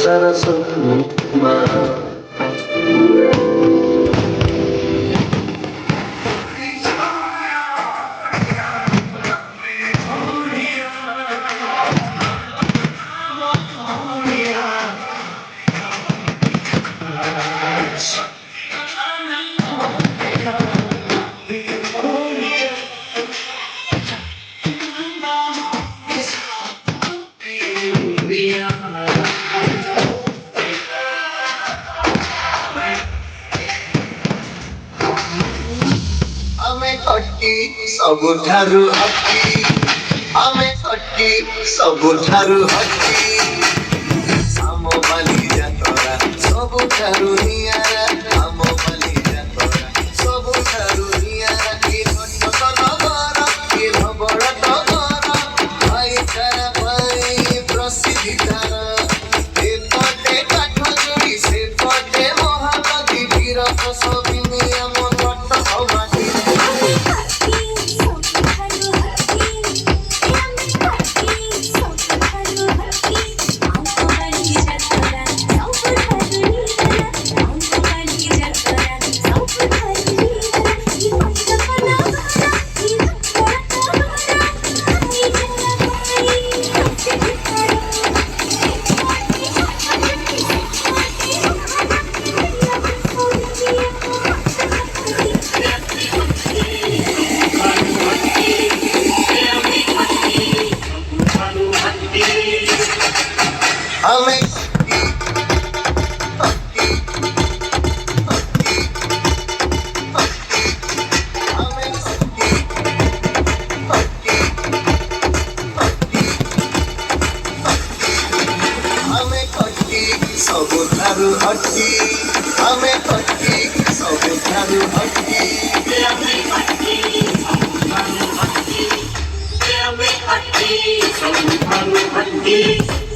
सरसुमा ଆମେ ଖଟି ସବୁଠାରୁ ହକି ଆମେ ଖଟି ସବୁଠାରୁ ହକି ଆମ ବାଲି ଯାତରା ସବୁଠାରୁ ନିଆରା ଆମ ବାଲି ଯାତରା ସବୁଠାରୁ ନିଆରା କି ନଟ ନଗର କି ନବଳ ଟଗର ଭାଇଚାରା ପାଇଁ ପ୍ରସିଦ୍ଧି ତାର ଏପଟେ କାଠ ଯୋଡ଼ି ସେପଟେ ମହାନଦୀ ବୀର ସବିନି ଆମ ନଟ ମାଟି ଆମେ ସବୁଠାରୁ ହକି ଆମେ ହକି ସବୁଠାରୁ ହକି ସବୁଠାରୁ ହକି